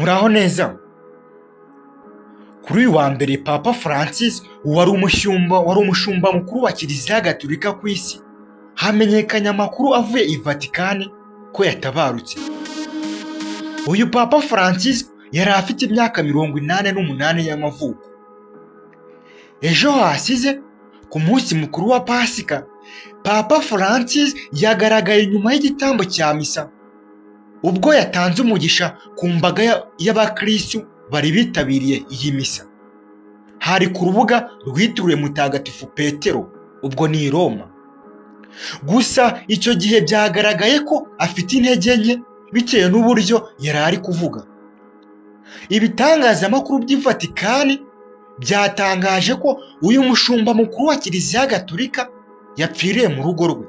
muraho neza. Kuri uyu wa mbere Papa Francis wari umushumba mukuru wa Kiliziya Gatolika ku isi, hamenyekanye amakuru avuye i Vatikani ko yatabarutse. Uyu Papa Francis yari afite imyaka 88 y'amavuko. Ejo hasize ku munsi mukuru wa Pasika, Papa Francis yagaragaye nyuma y'igitambo cya misa, ubwo yatanze umugisha ku mbaga y'abakristo bari bitabiriye iyi misa. Hari ku rubuga rwitiriwe Mutagatifu Petero, ubwo ni i Roma. Gusa icyo gihe byagaragaye ko afite intege nke bitewe n'uburyo yari ari kuvuga. Ibitangazamakuru by'i Vatikani byatangaje ko uyu mushumba mukuru wa Kiliziya Gatolika yapfiriye mu rugo rwe.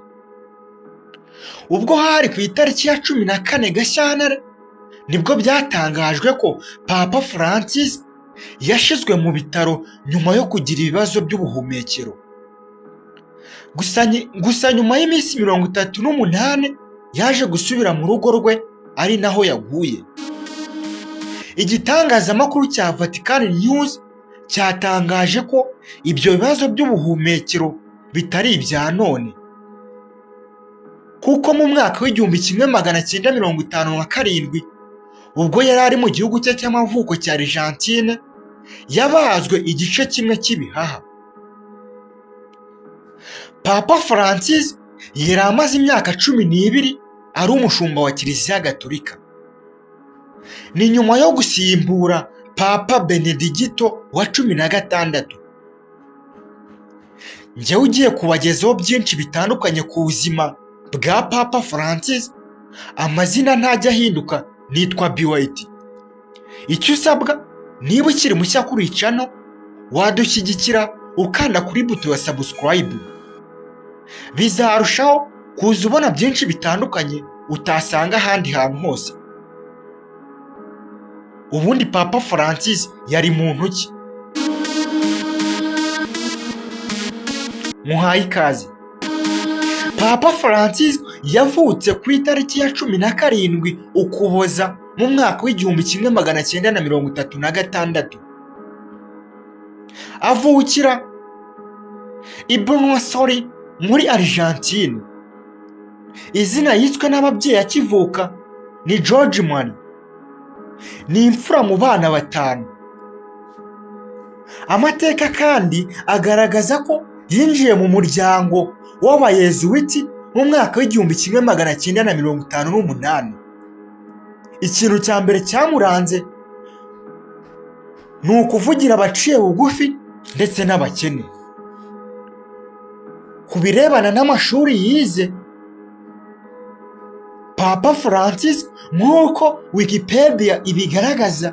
Ubwo hari ku itariki ya 14 Gashyantare nibwo byatangajwe ko Papa Francis yashizwe mu bitaro nyuma yo kugira ibibazo by'ubuhumekero. Gusa nyuma y'iminsi 38 yaje gusubira mu rugo rwe, ari naho yaguye. Igitangazamakuru cya Vatican News cyatangaje ko ibyo bibazo by'ubuhumekero bitari ibya none, kuko mu mwaka w'1957 ubwo yari ari mu gihugu cye cy'amavuko cya Argentine yabazwe igice kimwe cy'ibihaha. Papa Francis yari amaze imyaka 12 ari umushumba wa Kiliziya Gatolika. Ni nyuma yo gusimbura Papa Benedicto wa 16. Njyewe ugiye kubagezaho byinshi bitandukanye ku buzima bwa Papa Francis. Amazina ntajya ahinduka, nitwa BYT. Icyo usabwa, niba ukiri mushya kuri iyi channel, wadushyigikira ukanda kuri buto ya subscribe. Bizarushaho kuza ubona byinshi bitandukanye utasanga ahandi hantu hose. Ubundi Papa Francis yari muntu ki? Muhaye ikaze. Papa Francis yavutse ku itariki ya 17 Ukuboza mu mwaka w'1936. Avukira i Buenos Aires muri Argentine. Izina yiswe n'ababyeyi akivuka ni George Mani. Ni imfura mu bana 5. Amateka kandi agaragaza ko yinjiye mu muryango w'abayezuwiti mu mwaka w'1958. Ikintu cya mbere cyamuranze ni ukuvugira abaciye bugufi ndetse n'abakene. Ku birebana n'amashuri yize, Papa Francis nk'uko Wikipedia ibigaragaza,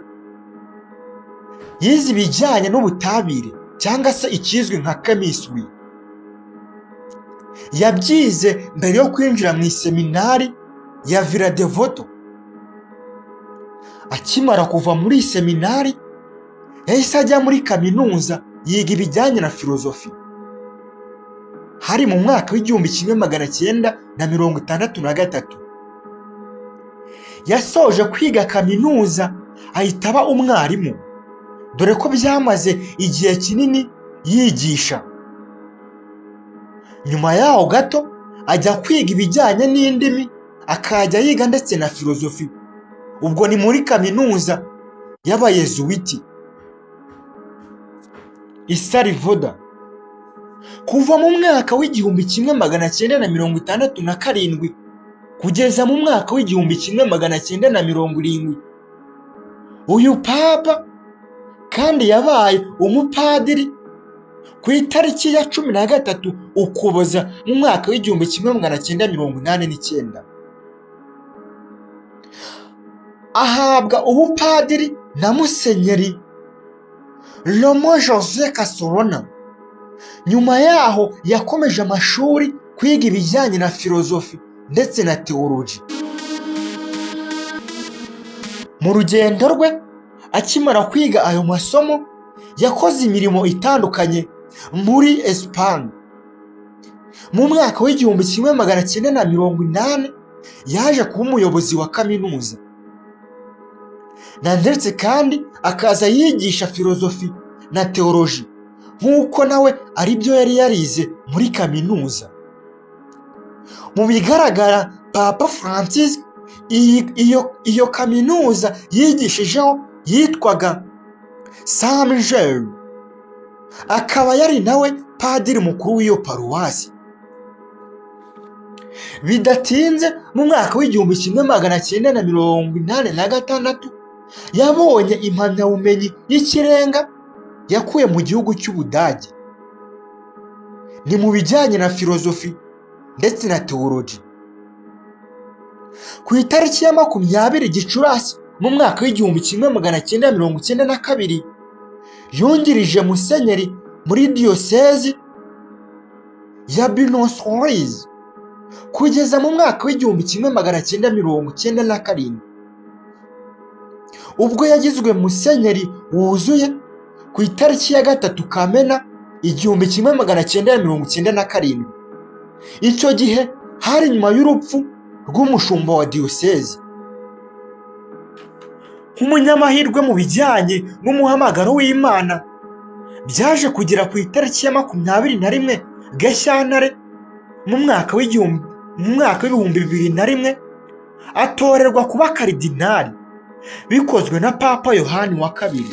yize ibijyanye n'ubutabire cyangwa se ikizwi nka chemistry. Yabyize mbere yo kwinjira mu seminari ya Villa Devoto. Akimara kuva muri seminari, yahise ajya muri kaminuza yiga ibijyanye na filozofi. Hari mu mwaka w'1963. Yasoje kwiga kaminuza ahita aba umwarimu, dore ko byamaze igihe kinini yigisha. Nyuma yaho gato ajya kwiga ibijyanye n'indimi, akajya yiga ndetse na filozofi. Ubwo ni muri kaminuza y'abayezuwiti i Salvador. Kuva mu mwaka w'1967 kugeza mu mwaka w'1970, uyu papa kandi yabaye umupadiri ku itariki ya 13 Ukuboza mu mwaka w'1989. Ahabwa ubupadiri na Musenyeri Romo Jose Casolona. Nyuma yaho yakomeje amashuri kwiga ibijyanye na filozofi ndetse na teoloji. Mu rugendo rwe, akimara kwiga ayo masomo, yakoze imirimo itandukanye muri Espagne. Mu mwaka w'1980 yaje kuba umuyobozi wa kaminuza. ndetse kandi akaza yigisha filozofi na teoloji nk'uko nawe ari byo yari yarize muri kaminuza. Mu bigaragara Papa Francis iyo kaminuza yigishijeho yitwaga Saint-Michel, akaba yari nawe padiri mukuru w'iyo paruwasi. Bidatinze mu mwaka w'1986 yabonye impamyabumenyi y'ikirenga yakuye mu gihugu cy'Ubudage, ni mu bijyanye na filozofi ndetse na teoloji. Ku itariki ya 20 Gicurasi mu mwaka w'1992 yungirije musenyeri muri diyosezi ya Buenos Aires kugeza mu mwaka w'1997 ubwo yagizwe musenyeri wuzuye ku itariki ya 3 Kamena 1997. Icyo gihe hari nyuma y'urupfu rw'umushumba wa diyosezi. Nk'umunyamahirwe mu bijyanye n'umuhamagaro w'Imana, byaje kugera ku itariki ya 21 Gashyantare mu mwaka w'2001 atorerwa kuba karidinali, bikozwe na Papa Yohani wa kabiri.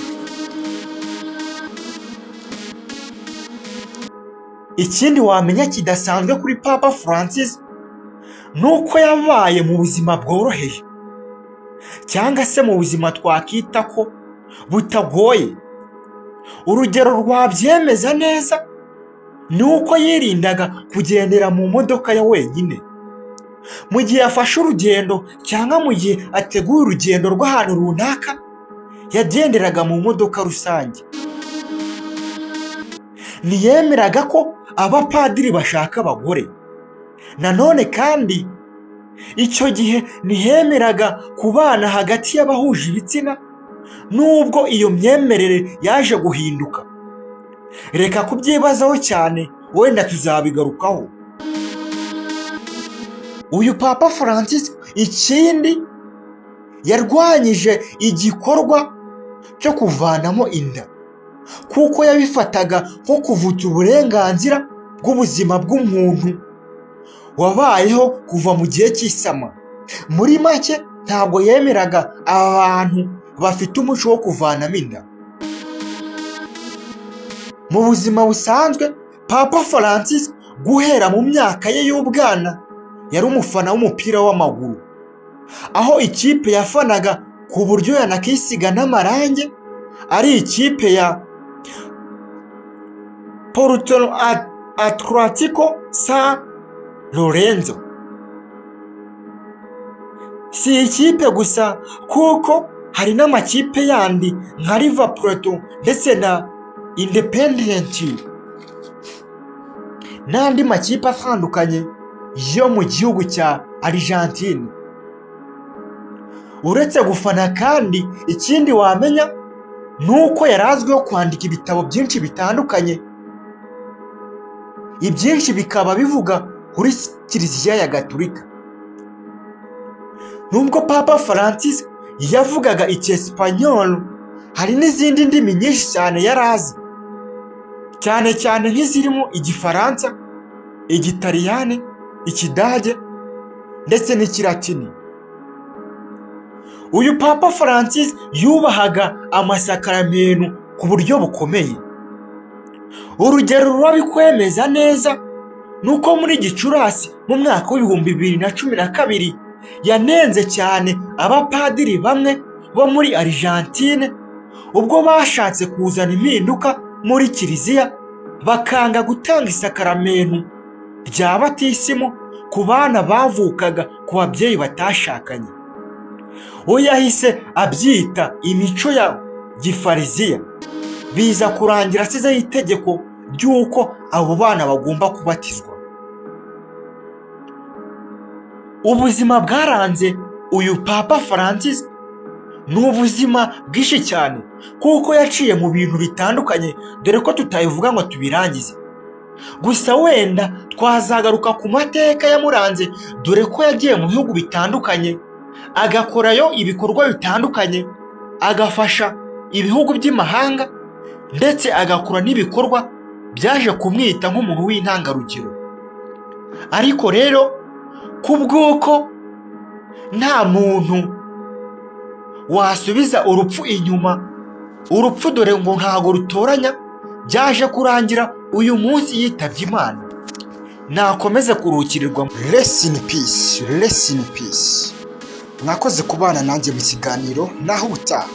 Ikindi wamenya kidasanzwe kuri Papa Francis nuko yabaye mu buzima bworoheje, cyangwa se mu buzima twakita ko butagoye. Urugero rwabyemeza neza ni uko yirindaga kugendera mu modoka ya wenyine. Mu gihe afashe urugendo cyangwa mu gihe ateguye urugendo rw'ahantu runaka, yagenderaga mu modoka rusange. Ntiyemeraga ko abapadiri bashaka abagore. Nanone kandi icyo gihe ntiyemeraga kubana hagati y'abahuje ibitsina, nubwo iyo myemerere yaje guhinduka. Reka kubyibazaho cyane, wenda tuzabigarukaho. Uyu Papa Francis ikindi yarwanyije igikorwa cyo kuvanamo inda, kuko yabifataga nko kuvutsa uburenganzira bw'ubuzima bw'umuntu wabayeho kuva mu gihe cy'isama. Muri make ntabwo yemeraga abantu bafite umuco wo kuvanamo inda. Mu buzima busanzwe Papa Francis guhera mu myaka ye y'ubwana yari umufana w'umupira w'amaguru, aho ikipe yafanaga ku buryo yanakisiga n'amarange ari ikipe ya Porto Atletico San Lorenzo. Si ikipe gusa, kuko hari n'amakipe yandi nka River Plate ndetse na Independiente n'andi makipe atandukanye yo mu gihugu cya Argentine. Uretse gufana kandi, ikindi wamenya nuko yarazwiho kwandika ibitabo byinshi bitandukanye, ibyinshi bikaba bivuga kuri Kiliziya ya Gatolika. Nubwo Papa Francis yavugaga Icyesipanyolo, hari n'izindi ndimi nyinshi cyane yarazi, cyane cyane nk'izirimo Igifaransa, Igitaliyani, Ikidage ndetse n'Ikilatini. Uyu Papa Francis yubahaga amasakaramentu ku buryo bukomeye. Urugero rurabikwemeza neza nuko muri Gicurasi mu mwaka w'2012 yanenze cyane abapadiri bamwe bo muri Argentine ubwo bashatse kuzana impinduka muri Kiliziya, bakanga gutanga isakaramentu rya batisimu ku bana bavukaga ku babyeyi batashakanye. We yahise abyita imico ya gifariziya, biza kurangira asizeho itegeko ry'uko abo bana bagomba kubatizwa. Ubuzima bwaranze uyu Papa Francis ni ubuzima bwinshi cyane, kuko yaciye mu bintu bitandukanye, dore ko tutayivuga ngo tubirangize. Gusa wenda twazagaruka ku mateka yamuranze, dore ko yagiye mu bihugu bitandukanye agakorayo ibikorwa bitandukanye, agafasha ibihugu by'imahanga ndetse agakora n'ibikorwa byaje kumwita nk'umuntu w'intangarugero. Ariko rero kubw'uko nta muntu wasubiza urupfu inyuma, urupfu dore ngo ntago rutoranya, byaje kurangira uyu munsi yitabye Imana. Nakomeze kurukirirwa. Rest in peace, rest in peace. Mwakoze kubana nanjye mu kiganiro, naho ubutaha.